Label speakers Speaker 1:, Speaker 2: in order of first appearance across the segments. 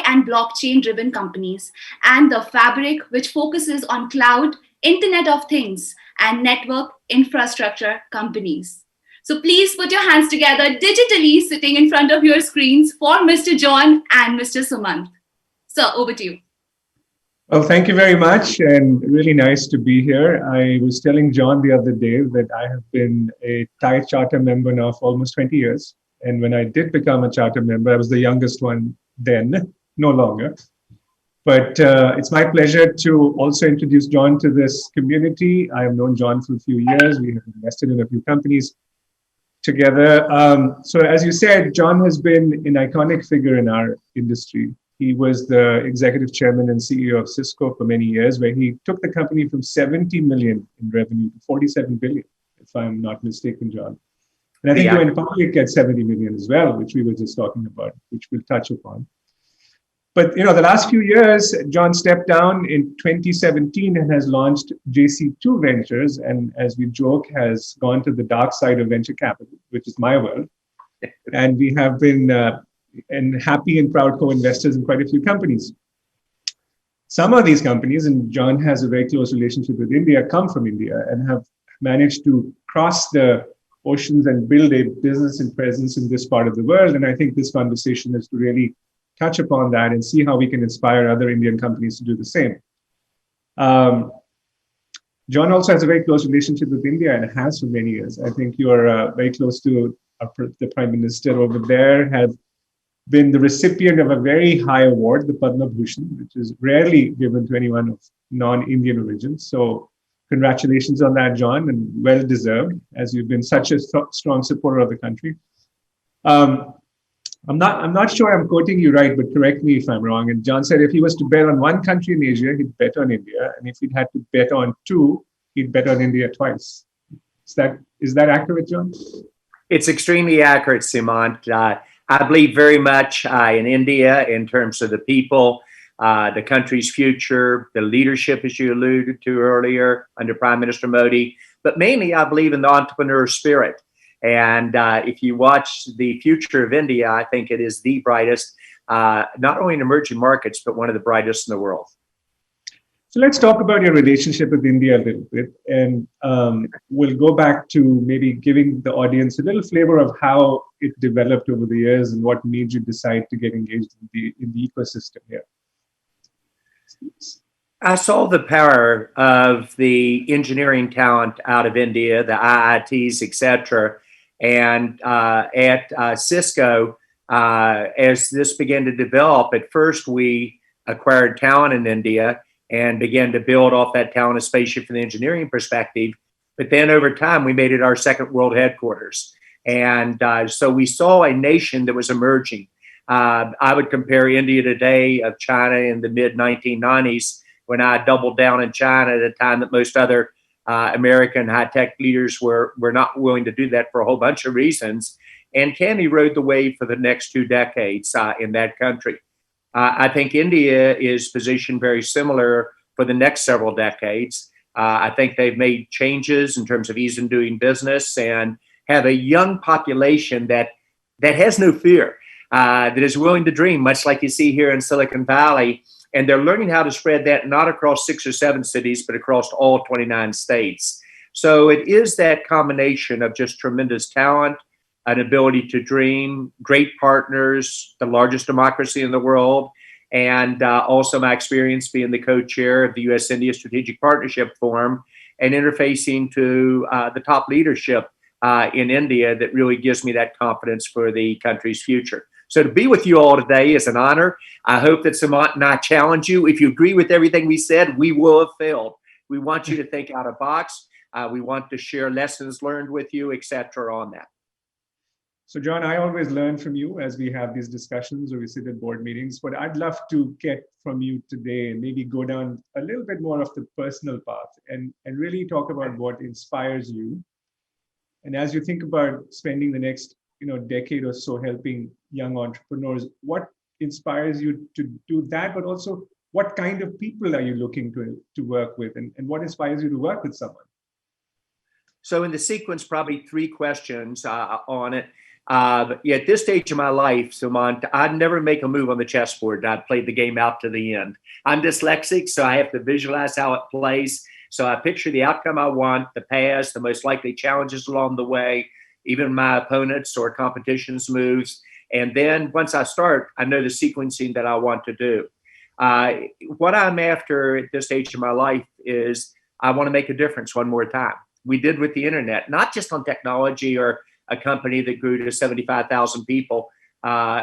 Speaker 1: and blockchain-driven companies, and the Fabric, which focuses on cloud, Internet of Things, and network infrastructure companies. So please put your hands together digitally sitting in front of your screens for Mr. John and Mr. Sumant. So over to you.
Speaker 2: Well, thank you very much, and really nice to be here. I was telling John the other day that I have been a Thai charter member now for almost 20 years. And when I did become a charter member, I was the youngest one then, no longer. But it's my pleasure to also introduce John to this community. I have known John for a few years. We have invested in a few companies together. So as you said, John has been an iconic figure in our industry. He was the executive chairman and CEO of Cisco for many years, where he took the company from 70 million in revenue to 47 billion, if I'm not mistaken, John. And I think you went public at 70 million as well, which we were just talking about, which we'll touch upon. But the last few years, John stepped down in 2017 and has launched JC2 Ventures, and as we joke, has gone to the dark side of venture capital, which is my world. And we have been and happy and proud co-investors in quite a few companies. Some of these companies, and John has a very close relationship with India, come from India and have managed to cross the oceans and build a business and presence in this part of the world. And I think this conversation is to really touch upon that and see how we can inspire other Indian companies to do the same. John also has a very close relationship with India and has for many years. I think you are very close to the Prime Minister over there, has been the recipient of a very high award, the Padma Bhushan, which is rarely given to anyone of non-Indian origin. So congratulations on that, John, and well deserved, as you've been such a strong supporter of the country. I'm not sure I'm quoting you right, but correct me if I'm wrong. And John said if he was to bet on one country in Asia, he'd bet on India, and if he'd had to bet on two, he'd bet on India twice. Is that accurate, John?
Speaker 3: It's extremely accurate, Sumant. I believe very much in India in terms of the people, the country's future, the leadership, as you alluded to earlier, under Prime Minister Modi. But mainly, I believe in the entrepreneur spirit. And if you watch the future of India, I think it is the brightest, not only in emerging markets, but one of the brightest in the world.
Speaker 2: So let's talk about your relationship with India a little bit. And we'll go back to maybe giving the audience a little flavor of how it developed over the years and what made you decide to get engaged in the ecosystem here.
Speaker 3: I saw the power of the engineering talent out of India, the IITs, etc. And at Cisco, as this began to develop, at first we acquired talent in India and began to build off that talent, especially from the engineering perspective. But then over time, we made it our second world headquarters. And so we saw a nation that was emerging. I would compare India today of China in the mid-1990s, when I doubled down in China at a time that most other American high-tech leaders were not willing to do that for a whole bunch of reasons. And Cami rode the wave for the next 2 decades in that country. I think India is positioned very similar for the next several decades. I think they've made changes in terms of ease in doing business and have a young population that has no fear, that is willing to dream, much like you see here in Silicon Valley. And they're learning how to spread that not across 6 or 7 cities, but across all 29 states. So it is that combination of just tremendous talent, an ability to dream, great partners, the largest democracy in the world, and also my experience being the co-chair of the U.S.-India Strategic Partnership Forum and interfacing to the top leadership in India that really gives me that confidence for the country's future. So to be with you all today is an honor. I hope that Sumant and I challenge you. If you agree with everything we said, we will have failed. We want you to think out of the box. We want to share lessons learned with you, etc. on that.
Speaker 2: So John, I always learn from you as we have these discussions or we sit at board meetings, but I'd love to get from you today and maybe go down a little bit more of the personal path and really talk about what inspires you. And as you think about spending the next decade or so helping young entrepreneurs, what inspires you to do that, but also what kind of people are you looking to work with and what inspires you to work with someone?
Speaker 3: So in the sequence, probably three questions on it. Yeah, at this stage of my life, Sumant, I'd never make a move on the chessboard. I'd play the game out to the end. I'm dyslexic, so I have to visualize how it plays. So I picture the outcome I want, the paths, the most likely challenges along the way, even my opponents or competition's moves. And then once I start, I know the sequencing that I want to do. What I'm after at this stage of my life is I want to make a difference one more time. We did with the internet, not just on technology or a company that grew to 75,000 people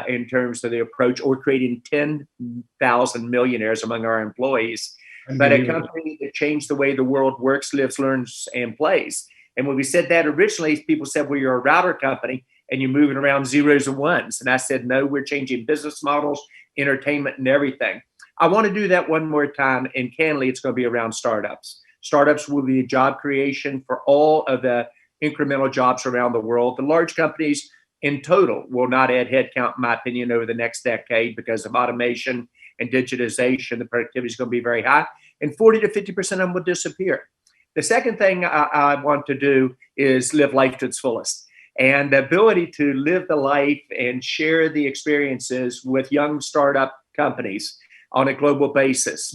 Speaker 3: in terms of the approach, or creating 10,000 millionaires among our employees, but a company that changed the way the world works, lives, learns, and plays. And when we said that originally, people said, well, you're a router company and you're moving around zeros and ones. And I said, no, we're changing business models, entertainment, and everything. I want to do that one more time. And candidly, it's going to be around startups. Startups will be job creation for all of the incremental jobs around the world. The large companies in total will not add headcount, in my opinion, over the next decade because of automation and digitization. The productivity is going to be very high, and 40 to 50% of them will disappear. The second thing I want to do is live life to its fullest. And the ability to live the life and share the experiences with young startup companies on a global basis.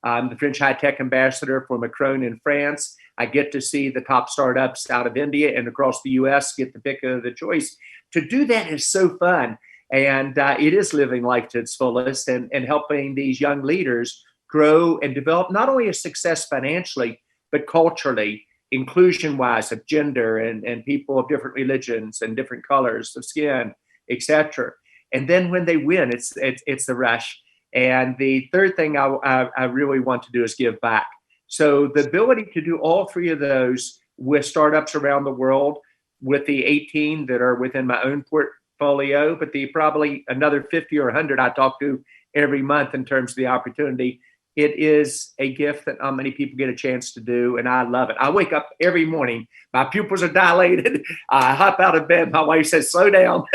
Speaker 3: I'm the French high-tech ambassador for Macron in France. I get to see the top startups out of India and across the US get the pick of the choice. To do that is so fun. And it is living life to its fullest and helping these young leaders grow and develop not only a success financially, but culturally, inclusion-wise, of gender and people of different religions and different colors of skin, etc. And then when they win, it's the rush. And the third thing I really want to do is give back. So the ability to do all three of those with startups around the world, with the 18 that are within my own portfolio, but the probably another 50 or 100 I talk to every month in terms of the opportunity. It is a gift that not many people get a chance to do, and I love it. I wake up every morning, my pupils are dilated. I hop out of bed. My wife says, slow down.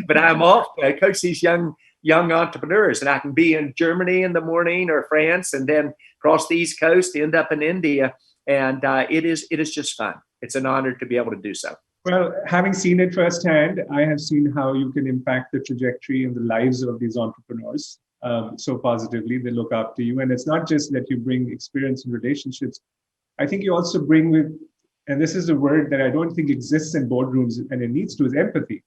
Speaker 3: But I'm off to coach these young entrepreneurs, and I can be in Germany in the morning or France, and then cross the East Coast, end up in India. And it is just fun. It's an honor to be able to do so.
Speaker 2: Well, having seen it firsthand, I have seen how you can impact the trajectory and the lives of these entrepreneurs so positively. They look after you. And it's not just that you bring experience in relationships. I think you also bring with, and this is a word that I don't think exists in boardrooms and it needs to, is empathy.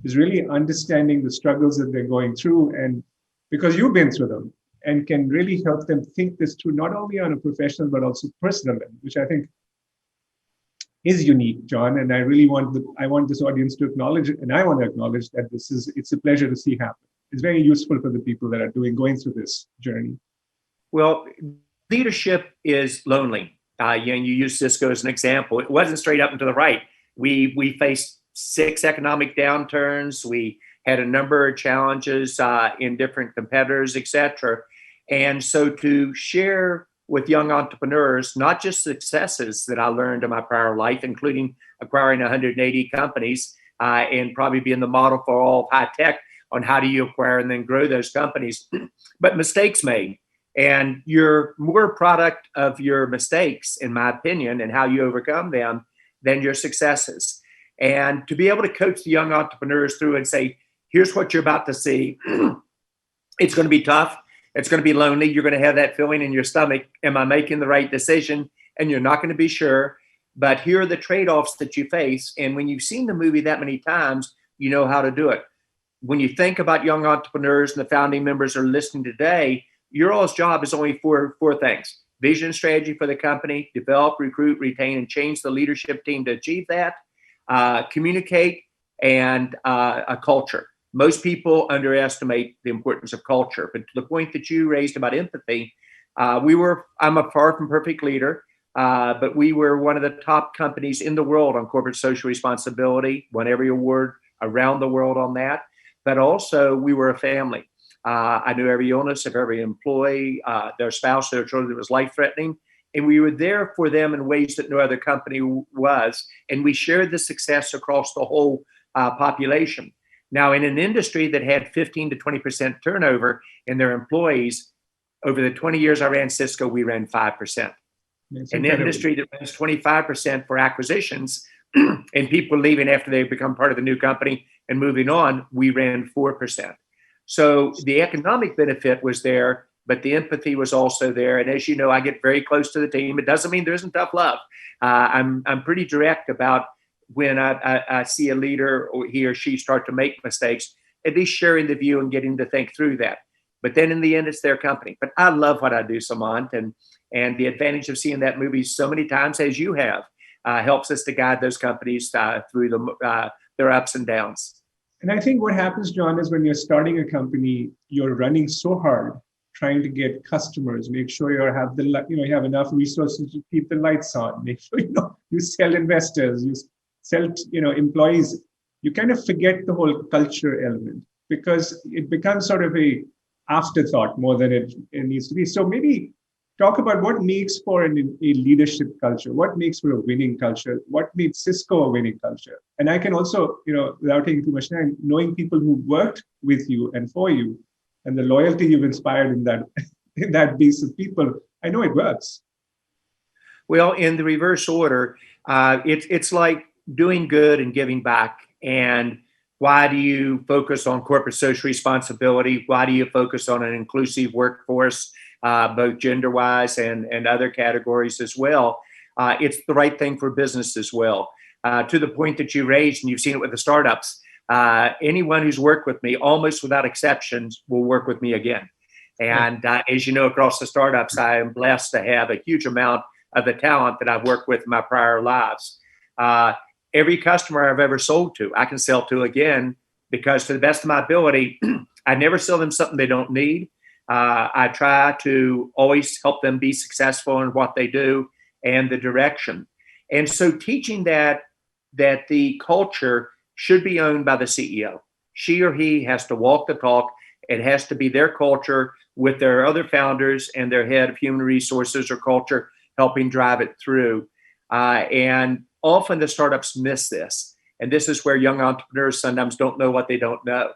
Speaker 2: Is really understanding the struggles that they're going through, and because you've been through them, and can really help them think this through, not only on a professional, but also personal level, which I think is unique, John. And I really want this audience to acknowledge it, and I want to acknowledge that it's a pleasure to see happen. It's very useful for the people that are going through this journey.
Speaker 3: Well, leadership is lonely. You use Cisco as an example. It wasn't straight up and to the right. We faced 6 economic downturns. We had a number of challenges in different competitors, et cetera. And so to share with young entrepreneurs, not just successes that I learned in my prior life, including acquiring 180 companies and probably being the model for all of high tech on how do you acquire and then grow those companies, but mistakes made. And you're more a product of your mistakes, in my opinion, and how you overcome them than your successes. And to be able to coach the young entrepreneurs through and say, here's what you're about to see. It's going to be tough. It's going to be lonely. You're going to have that feeling in your stomach. Am I making the right decision? And you're not going to be sure. But here are the trade-offs that you face. And when you've seen the movie that many times, you know how to do it. When you think about young entrepreneurs and the founding members are listening today, your all's job is only four things: vision, strategy for the company, develop, recruit, retain, and change the leadership team to achieve that, communicate, and a culture. Most people underestimate the importance of culture, but to the point that you raised about empathy, I'm a far from perfect leader, but we were one of the top companies in the world on corporate social responsibility, won every award around the world on that, but also we were a family. I knew every illness of every employee, their spouse, their children that was life-threatening, and we were there for them in ways that no other company was, and we shared the success across the whole population. Now, in an industry that had 15 to 20% turnover in their employees, over the 20 years I ran Cisco, we ran 5%.
Speaker 2: It's
Speaker 3: An
Speaker 2: incredible.
Speaker 3: industry that runs 25% for acquisitions and people leaving after they become part of the new company and moving on, we ran 4%. So the economic benefit was there, but the empathy was also there. And as you know, I get very close to the team. It doesn't mean there isn't tough love. I'm pretty direct about when I see a leader or he or she start to make mistakes, at least sharing the view and getting to think through that. But then in the end, it's their company. But I love what I do, Samant, and the advantage of seeing that movie so many times as you have helps us to guide those companies through their ups and downs.
Speaker 2: And I think what happens, John, is when you're starting a company, you're running so hard trying to get customers, make sure you have enough resources to keep the lights on, make sure you sell investors, you sell employees. You kind of forget the whole culture element because it becomes sort of a afterthought more than it needs to be. So maybe talk about what makes for a leadership culture, what makes for a winning culture, what makes Cisco a winning culture. And I can also, without taking too much time, knowing people who worked with you and for you, and the loyalty you've inspired in that base of people, I know it works.
Speaker 3: Well, in the reverse order, it's like doing good and giving back. And why do you focus on corporate social responsibility? Why do you focus on an inclusive workforce, both gender-wise and other categories as well? It's the right thing for business as well. To the point that you raised, and you've seen it with the startups, anyone who's worked with me, almost without exceptions, will work with me again. And as you know, across the startups, I am blessed to have a huge amount of the talent that I've worked with in my prior lives. Every customer I've ever sold to, I can sell to again, because to the best of my ability, I never sell them something they don't need. I try to always help them be successful in what they do and the direction. And so teaching that the culture should be owned by the CEO. She or he has to walk the talk. It has to be their culture with their other founders and their head of human resources or culture helping drive it through. And often the startups miss this. And this is where young entrepreneurs sometimes don't know what they don't know.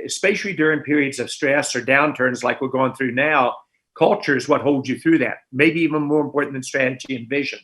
Speaker 3: Especially during periods of stress or downturns like we're going through now, culture is what holds you through that, maybe even more important than strategy and vision.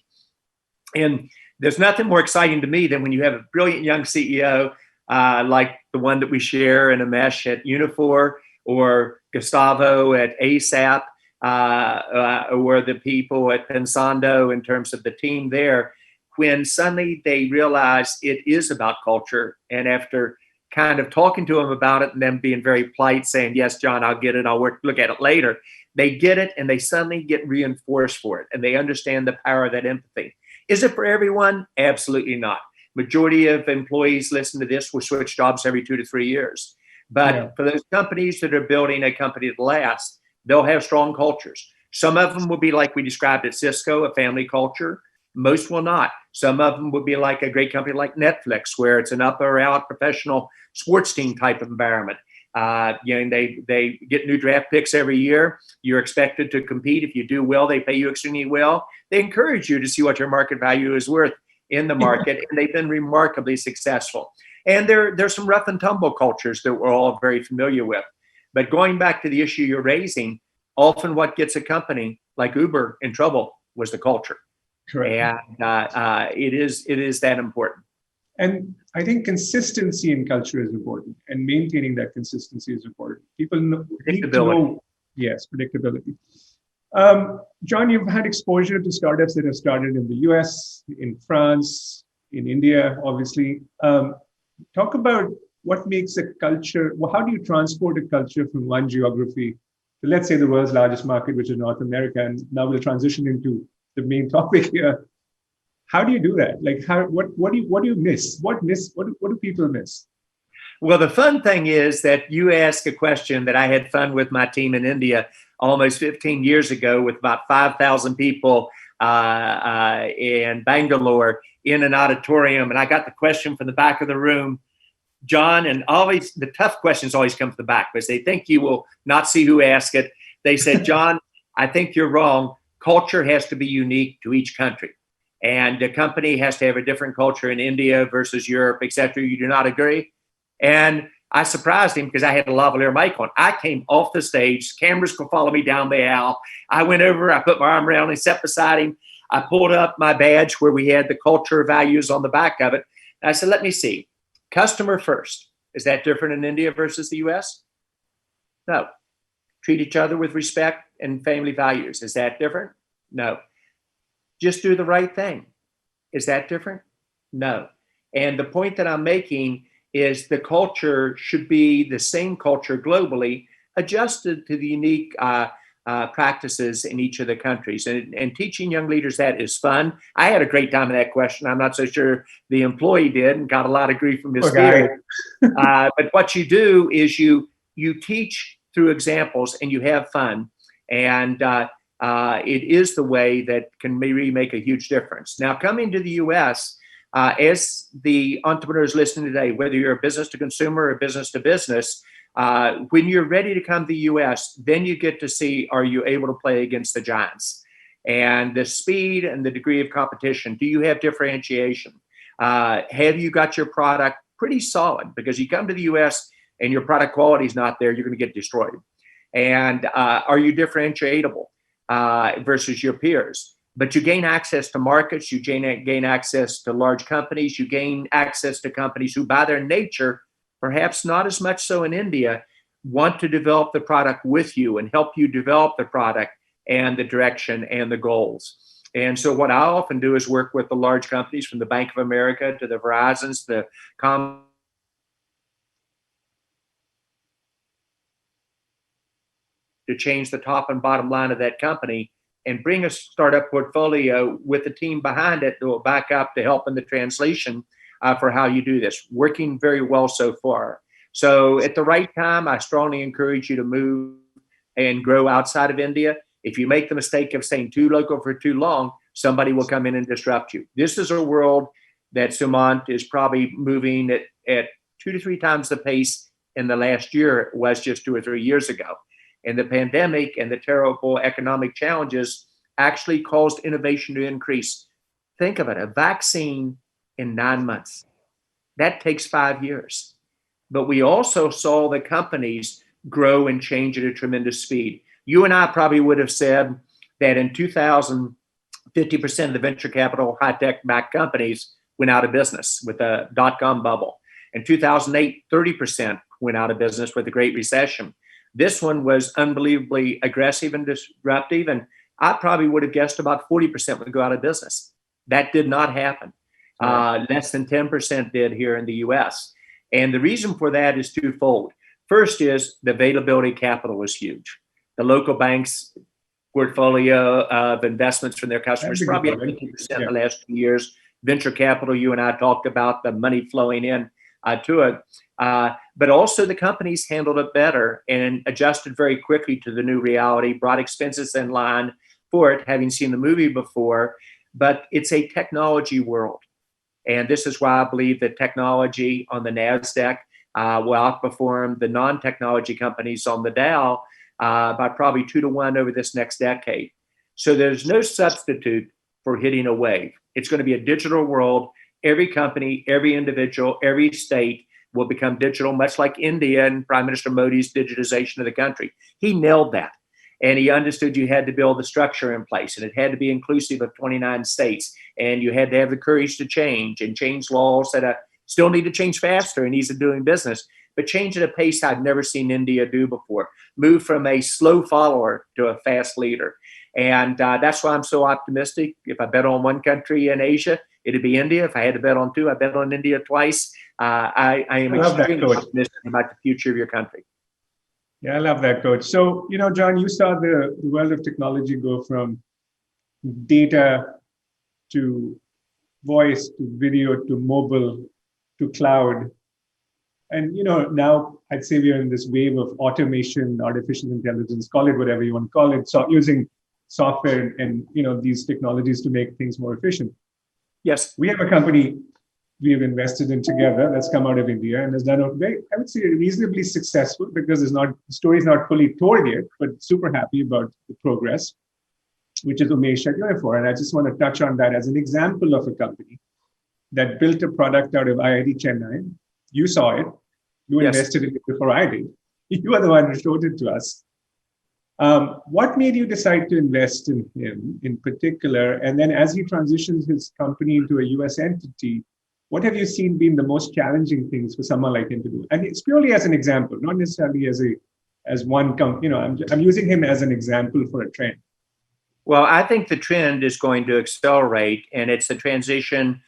Speaker 3: And there's nothing more exciting to me than when you have a brilliant young CEO like the one that we share in Amesh at Unifor, or Gustavo at ASAP, or the people at Pensando in terms of the team there, when suddenly they realize it is about culture. And after kind of talking to them about it and them being very polite, saying, yes, John, I'll get it, I'll look at it later, they get it and they suddenly get reinforced for it. And they understand the power of that empathy. Is it for everyone? Absolutely not. Majority of employees listen to this will switch jobs every 2 to 3 years. But for those companies that are building a company that lasts, they'll have strong cultures. Some of them will be like we described at Cisco, a family culture. Most will not. Some of them will be like a great company like Netflix, where it's an up or out professional sports team type of environment. They get new draft picks every year. You're expected to compete. If you do well, they pay you extremely well. They encourage you to see what your market value is worth in the market, and they've been remarkably successful. And there's some rough and tumble cultures that we're all very familiar with. But going back to the issue you're raising, often what gets a company like Uber in trouble was the culture.
Speaker 2: Correct.
Speaker 3: And it is that important.
Speaker 2: And I think consistency in culture is important, and maintaining that consistency is important. People need to know, yes, predictability. John, you've had exposure to startups that have started in the US, in France, in India, obviously. Talk about what makes a culture, well, how do you transport a culture from one geography to, let's say, the world's largest market, which is North America, and now we'll transition into the main topic here. How do you do that? Like, what do you miss? What do people miss?
Speaker 3: Well, the fun thing is that you asked a question that I had fun with my team in India almost 15 years ago with about 5,000 people in Bangalore in an auditorium. And I got the question from the back of the room, John, and always the tough questions always come from the back because they think you will not see who asked it. They said, John, I think you're wrong. Culture has to be unique to each country. And the company has to have a different culture in India versus Europe, et cetera. You do not agree? And I surprised him because I had a lavalier mic on. I came off the stage, cameras could follow me down the aisle. I went over, I put my arm around him, sat beside him. I pulled up my badge where we had the culture values on the back of it. And I said, let me see, customer first. Is that different in India versus the US? No. Treat each other with respect and family values. Is that different? No. Just do the right thing. Is that different? No. And the point that I'm making is the culture should be the same culture globally, adjusted to the unique practices in each of the countries. And teaching young leaders that is fun. I had a great time in that question. I'm not so sure the employee did and got a lot of grief from his peers. But what you do is you teach through examples and you have fun. And it is the way that can really make a huge difference. Now, coming to the US, as the entrepreneurs listening today, whether you're a business to consumer or business to business, when you're ready to come to the US, then you get to see, are you able to play against the giants? And the speed and the degree of competition. Do you have differentiation? Have you got your product pretty solid? Because you come to the US and your product quality is not there, you're going to get destroyed. And are you differentiatable versus your peers? But you gain access to markets, you gain access to large companies, you gain access to companies who, by their nature, perhaps not as much so in India, want to develop the product with you and help you develop the product and the direction and the goals. And so what I often do is work with the large companies, from the Bank of America to the Verizons, the to change the top and bottom line of that company and bring a startup portfolio with the team behind it that will back up to help in the translation for how you do this. Working very well so far. So at the right time, I strongly encourage you to move and grow outside of India. If you make the mistake of staying too local for too long, somebody will come in and disrupt you. This is a world that Sumant is probably moving at 2 to 3 times the pace in the last year it was just 2 or 3 years ago. And the pandemic and the terrible economic challenges actually caused innovation to increase. Think of it, a vaccine in 9 months. That takes 5 years. But we also saw the companies grow and change at a tremendous speed. You and I probably would have said that in 2000, 50% of the venture capital high-tech backed companies went out of business with the dot-com bubble. In 2008, 30% went out of business with the Great Recession. This one was unbelievably aggressive and disruptive, and I probably would have guessed about 40% would go out of business. That did not happen. Less than 10% did here in the US. And the reason for that is twofold. First is the availability of capital was huge. The local banks' portfolio of investments from their customers probably up 50% in the last 2 years. Venture capital, you and I talked about the money flowing in to it. But also the companies handled it better and adjusted very quickly to the new reality, brought expenses in line for it, having seen the movie before. But it's a technology world. And this is why I believe that technology on the NASDAQ will outperform the non-technology companies on the Dow by probably 2 to 1 over this next decade. So there's no substitute for hitting a wave. It's going to be a digital world. Every company, every individual, every state will become digital, much like India and Prime Minister Modi's digitization of the country. He nailed that. And he understood you had to build the structure in place, and it had to be inclusive of 29 states. And you had to have the courage to change and change laws that still need to change faster and ease of doing business, but change at a pace I've never seen India do before. Move from a slow follower to a fast leader. And that's why I'm so optimistic. If I bet on one country in Asia, it'd be India. If I had to bet on 2, I bet on India twice. I am extremely optimistic about the future of your country.
Speaker 2: Yeah, I love that, Coach. So, John, you saw the world of technology go from data to voice to video to mobile to cloud. And, now I'd say we are in this wave of automation, artificial intelligence, call it whatever you want to call it, so using software and, these technologies to make things more efficient.
Speaker 3: Yes.
Speaker 2: We have a company we have invested in together that's come out of India and has done a very, I would say, reasonably successful, because the story is not fully told yet, but super happy about the progress, which is Umesh Unifor. And I just want to touch on that as an example of a company that built a product out of IIT Chennai. You saw it. You
Speaker 3: Yes.
Speaker 2: invested in it before I did. You are the one who showed it to us. What made you decide to invest in him in particular? And then as he transitions his company into a US entity, what have you seen being the most challenging things for someone like him to do? And it's purely as an example, not necessarily as one company. I'm using him as an example for a trend.
Speaker 3: Well, I think the trend is going to accelerate, and it's a transition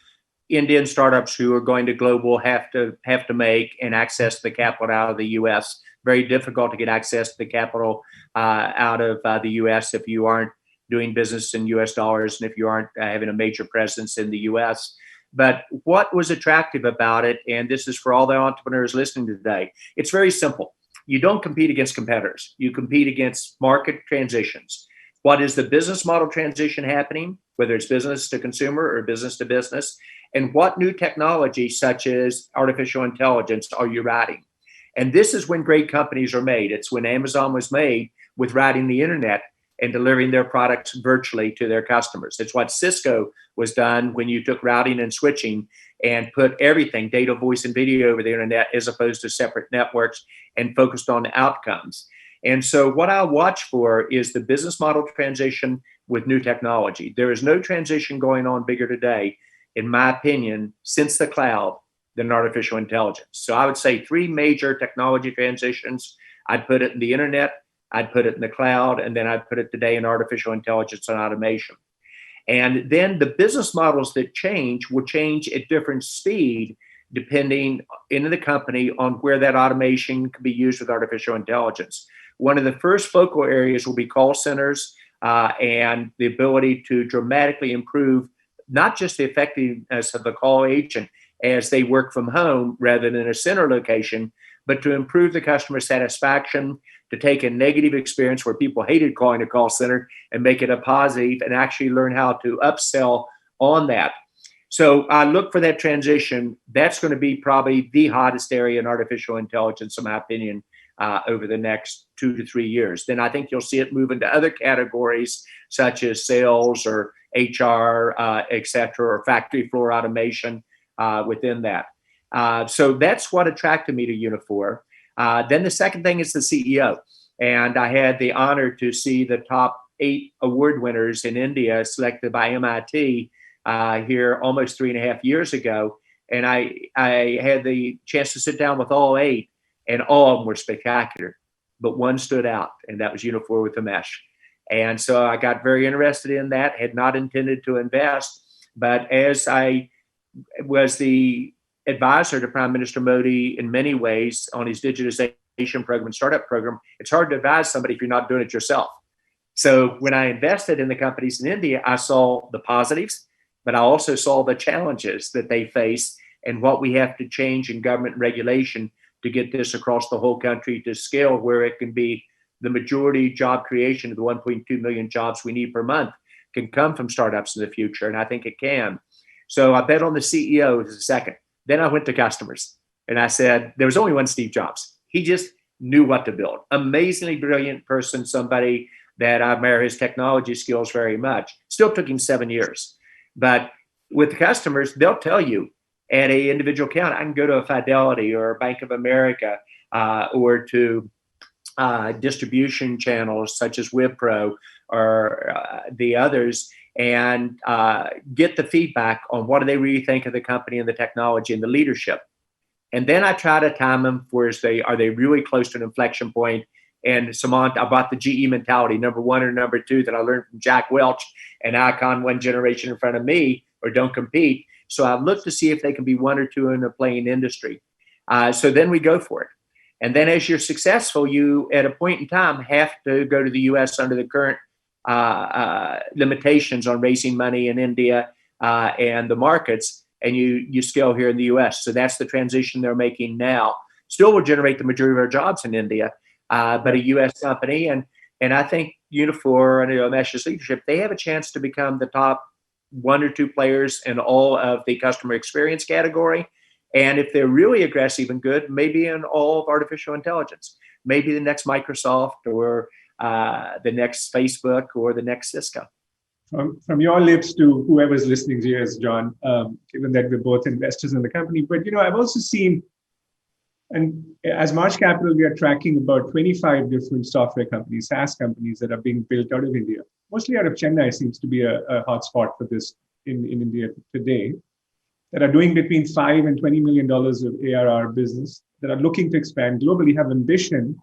Speaker 3: Indian startups who are going to global have to make and access the capital out of the U.S. Very difficult to get access to the capital out of the U.S. if you aren't doing business in U.S. dollars and if you aren't having a major presence in the U.S. But what was attractive about it, and this is for all the entrepreneurs listening today, it's very simple. You don't compete against competitors. You compete against market transitions. What is the business model transition happening, whether it's business to consumer or business to business? And what new technology, such as artificial intelligence, are you riding? And this is when great companies are made. It's when Amazon was made with riding the internet and delivering their products virtually to their customers. It's what Cisco was done when you took routing and switching and put everything, data, voice, and video over the internet as opposed to separate networks and focused on outcomes. And so what I watch for is the business model transition with new technology. There is no transition going on bigger today, in my opinion, since the cloud than artificial intelligence. So I would say three major technology transitions. I'd put it in the internet, I'd put it in the cloud, and then I'd put it today in artificial intelligence and automation. And then the business models that change will change at different speed depending in the company on where that automation can be used with artificial intelligence. One of the first focal areas will be call centers and the ability to dramatically improve not just the effectiveness of the call agent as they work from home rather than a center location, but to improve the customer satisfaction, to take a negative experience where people hated calling a call center and make it a positive and actually learn how to upsell on that. So I look for that transition. That's going to be probably the hottest area in artificial intelligence, in my opinion, over the next 2 to 3 years. Then I think you'll see it move into other categories such as sales or HR, et cetera, or factory floor automation within that. So that's what attracted me to Uniphore. Then the second thing is the CEO. And I had the honor to see the top 8 award winners in India selected by MIT here almost 3.5 years ago. And I had the chance to sit down with all 8, and all of them were spectacular. But one stood out, and that was Uniphore with the mesh. And so I got very interested in that, had not intended to invest. But as I was the advisor to Prime Minister Modi in many ways on his digitization program and startup program, it's hard to advise somebody if you're not doing it yourself. So when I invested in the companies in India, I saw the positives, but I also saw the challenges that they face and what we have to change in government regulation to get this across the whole country to scale where it can be the majority job creation of the 1.2 million jobs we need per month can come from startups in the future. And I think it can. So I bet on the CEO as a second. Then I went to customers and I said, there was only one Steve Jobs. He just knew what to build. Amazingly brilliant person, somebody that I admire his technology skills very much. Still took him 7 years. But with the customers, they'll tell you at a individual account, I can go to a Fidelity or a Bank of America or to distribution channels such as Wipro or the others and get the feedback on what do they really think of the company and the technology and the leadership. And then I try to time them for are they really close to an inflection point? And Samant, I brought the GE mentality, number 1 or number 2 that I learned from Jack Welch and Icon one generation in front of me, or don't compete. So I look to see if they can be 1 or 2 in a playing industry. So then we go for it. And then as you're successful, you at a point in time have to go to the US under the current limitations on raising money in India and the markets, and you scale here in the US. So that's the transition they're making now. Still will generate the majority of our jobs in India, but a US company. And I think Uniphore and Mesh's leadership, they have a chance to become the top 1 or 2 players in all of the customer experience category. And if they're really aggressive and good, maybe in all of artificial intelligence, maybe the next Microsoft or the next Facebook or the next Cisco.
Speaker 2: From your lips to whoever's listening to yours, John, given that we're both investors in the company. But, I've also seen And as March Capital, we are tracking about 25 different software companies, SaaS companies that are being built out of India. Mostly out of Chennai seems to be a hotspot for this in India today, that are doing between $5 and $20 million of ARR business, that are looking to expand globally, have ambition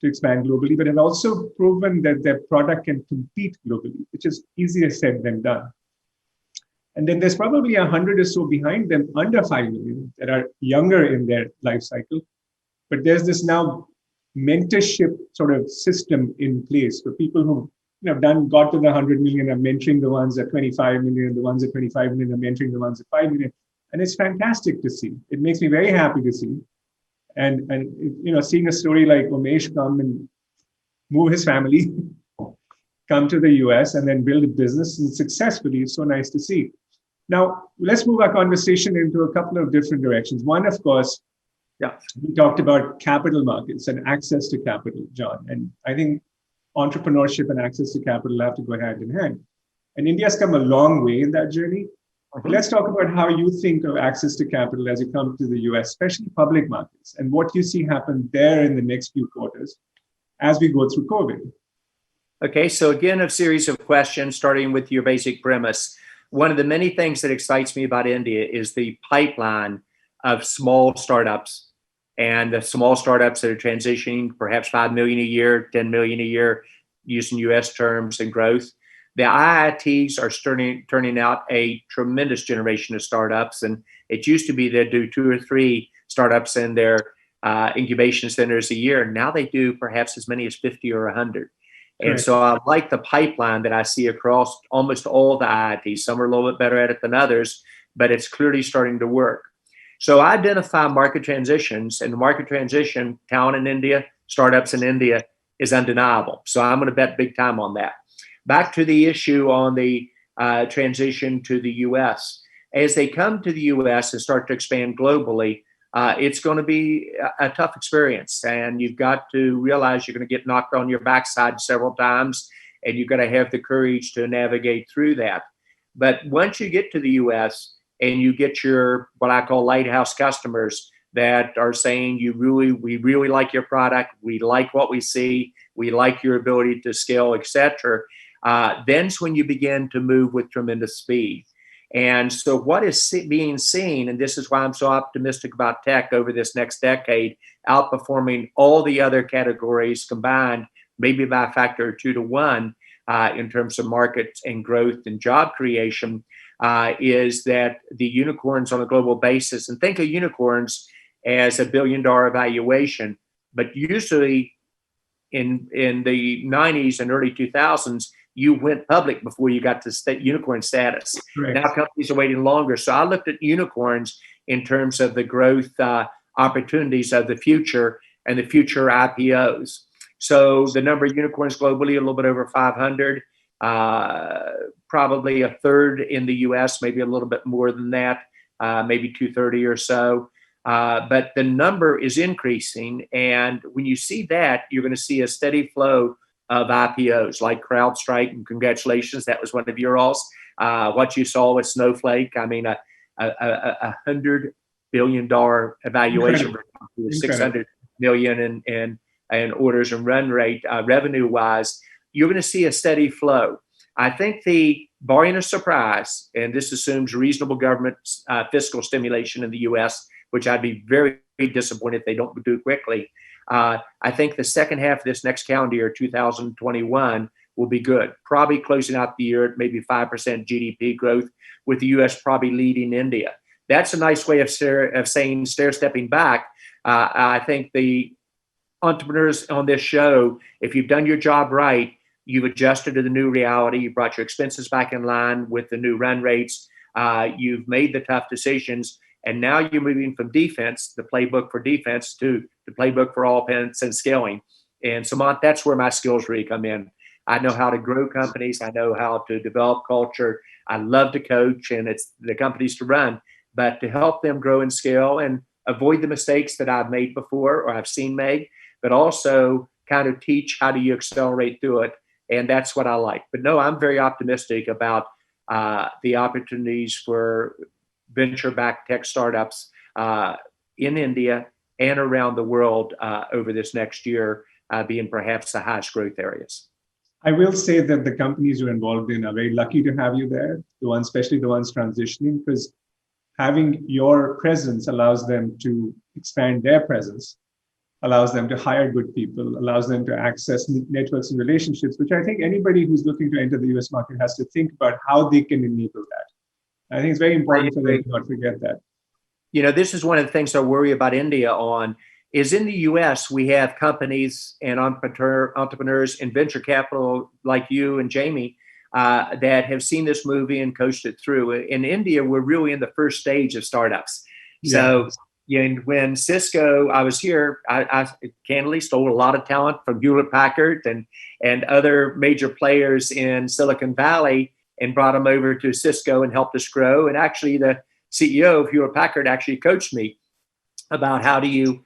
Speaker 2: to expand globally, but have also proven that their product can compete globally, which is easier said than done. And then there's probably 100 or so behind them under 5 million that are younger in their life cycle. But there's this now mentorship sort of system in place for people who got to the 100 million, are mentoring the ones at 25 million, the ones at 25 million are mentoring the ones at 5 million. And it's fantastic to see. It makes me very happy to see. And seeing a story like Umesh come and move his family, come to the US and then build a business and successfully is so nice to see. Now, let's move our conversation into a couple of different directions. One, of course, we talked about capital markets and access to capital, John. And I think entrepreneurship and access to capital have to go hand in hand. And India's come a long way in that journey. But let's talk about how you think of access to capital as you come to the US, especially public markets, and what you see happen there in the next few quarters as we go through COVID.
Speaker 3: Okay, so again, a series of questions starting with your basic premise. One of the many things that excites me about India is the pipeline of small startups, and the small startups that are transitioning perhaps 5 million a year, 10 million a year, using US terms and growth. The IITs are turning out a tremendous generation of startups. And it used to be they'd do 2 or 3 startups in their incubation centers a year. Now they do perhaps as many as 50 or 100. And so I like the pipeline that I see across almost all the IITs. Some are a little bit better at it than others, but it's clearly starting to work. So I identify market transitions, and the market transition, talent in India, startups in India, is undeniable. So I'm going to bet big time on that. Back to the issue on the transition to the US. As they come to the US and start to expand globally, it's going to be a tough experience. And you've got to realize you're going to get knocked on your backside several times, and you've got to have the courage to navigate through that. But once you get to the US and you get your, what I call lighthouse customers that are saying, we really like your product, we like what we see, we like your ability to scale, etc., then's when you begin to move with tremendous speed. And so what is being seen, and this is why I'm so optimistic about tech over this next decade, outperforming all the other categories combined, maybe by a factor of 2 to 1 in terms of markets and growth and job creation, is that the unicorns on a global basis, and think of unicorns as $1 billion valuation, but usually in the 90s and early 2000s, you went public before you got to unicorn status. Right. Now companies are waiting longer. So I looked at unicorns in terms of the growth opportunities of the future and the future IPOs. So the number of unicorns globally, a little bit over 500, probably a third in the US, maybe a little bit more than that, maybe 230 or so. But the number is increasing. And when you see that, you're going to see a steady flow of IPOs like CrowdStrike, and congratulations, that was one of your alls. What you saw with Snowflake, I mean, a $100 billion evaluation for 600 million in orders and run rate revenue wise. You're going to see a steady flow. I think barring a surprise, and this assumes reasonable government fiscal stimulation in the US, which I'd be very, very disappointed if they don't do quickly. I think the second half of this next calendar year, 2021, will be good. Probably closing out the year at maybe 5% GDP growth, with the US probably leading India. That's a nice way of saying stair-stepping back. I think the entrepreneurs on this show, if you've done your job right, you've adjusted to the new reality, you brought your expenses back in line with the new run rates, you've made the tough decisions, and now you're moving from defense, the playbook for defense, to the playbook for offense and scaling. And Samant, that's where my skills really come in. I know how to grow companies. I know how to develop culture. I love to coach, and it's the companies to run, but to help them grow and scale and avoid the mistakes that I've made before or I've seen made, but also kind of teach how do you accelerate through it. And that's what I like. But no, I'm very optimistic about the opportunities for venture-backed tech startups in India and around the world over this next year, being perhaps the highest growth areas.
Speaker 2: I will say that the companies you're involved in are very lucky to have you there, the ones, especially the ones transitioning, because having your presence allows them to expand their presence, allows them to hire good people, allows them to access networks and relationships, which I think anybody who's looking to enter the US market has to think about how they can enable that. I think it's very important for them to not forget that.
Speaker 3: You know, this is one of the things I worry about India on, is in the US, we have companies and entrepreneurs and venture capital like you and Jamie that have seen this movie and coached it through. In India, we're really in the first stage of startups. So when Cisco, I was here, I candidly stole a lot of talent from Hewlett Packard and other major players in Silicon Valley and brought them over to Cisco and helped us grow. And actually, the CEO of Hewlett Packard actually coached me about how do you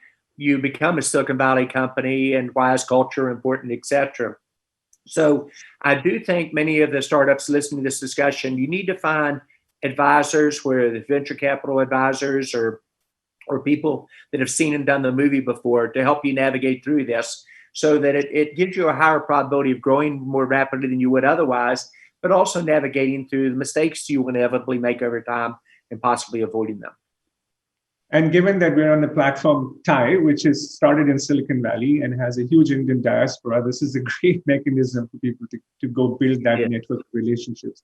Speaker 3: become a Silicon Valley company and why is culture important, et cetera. So I do think many of the startups listening to this discussion, you need to find advisors, where the venture capital advisors or people that have seen and done the movie before, to help you navigate through this, so that it gives you a higher probability of growing more rapidly than you would otherwise, but also navigating through the mistakes you will inevitably make over time and possibly avoiding them.
Speaker 2: And given that we're on the platform TIE, which is started in Silicon Valley and has a huge Indian diaspora, this is a great mechanism for people to go build that network of relationships.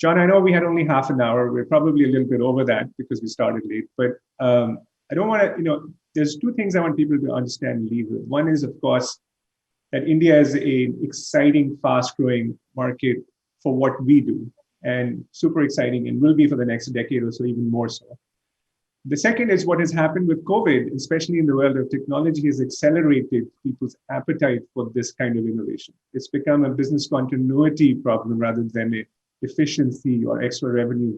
Speaker 2: John, I know we had only half an hour. We're probably a little bit over that because we started late, but I don't want to, there's two things I want people to understand and leave with. One is, of course, that India is an exciting, fast-growing market for what we do, and super exciting, and will be for the next decade or so, even more so. The second is what has happened with COVID, especially in the world of technology, has accelerated people's appetite for this kind of innovation. It's become a business continuity problem rather than a efficiency or extra revenue,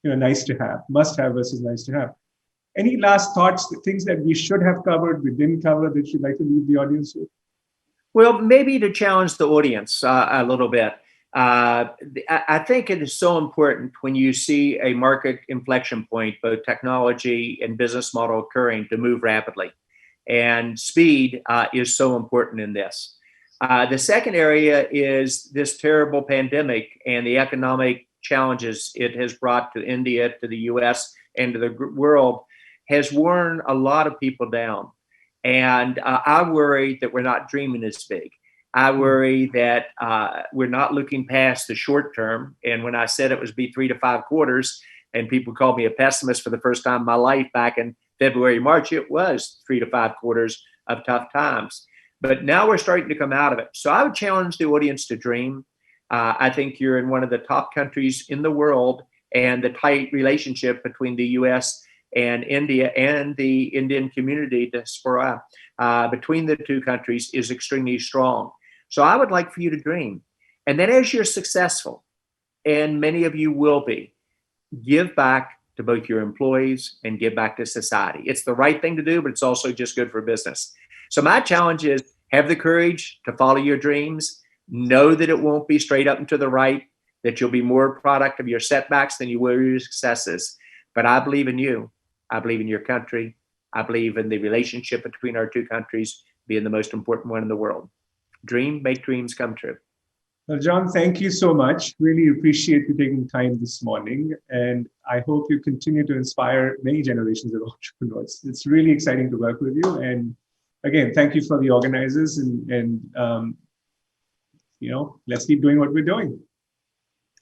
Speaker 2: nice to have, must have versus nice to have. Any last thoughts, things that we should have covered, we didn't cover, that you'd like to leave the audience with?
Speaker 3: Well, maybe to challenge the audience a little bit. I think it is so important when you see a market inflection point, both technology and business model occurring, to move rapidly. And speed is so important in this. The second area is this terrible pandemic and the economic challenges it has brought to India, to the US, and to the world, has worn a lot of people down. And I worry that we're not dreaming as big. I worry that we're not looking past the short term. And when I said it was be 3 to 5 quarters, and people called me a pessimist for the first time in my life back in February, March, it was 3 to 5 quarters of tough times. But now we're starting to come out of it. So I would challenge the audience to dream. I think you're in one of the top countries in the world, and the tight relationship between the US and India and the Indian community diaspora between the two countries is extremely strong. So I would like for you to dream. And then as you're successful, and many of you will be, give back to both your employees and give back to society. It's the right thing to do, but it's also just good for business. So my challenge is, have the courage to follow your dreams. Know that it won't be straight up and to the right, that you'll be more a product of your setbacks than you will your successes. But I believe in you. I believe in your country. I believe in the relationship between our two countries being the most important one in the world. Dream, make dreams come true.
Speaker 2: Well, John, thank you so much. Really appreciate you taking time this morning. And I hope you continue to inspire many generations of entrepreneurs. It's really exciting to work with you. And again, thank you for the organizers, and let's keep doing what we're doing.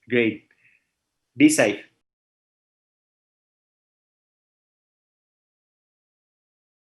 Speaker 3: Great. Be safe.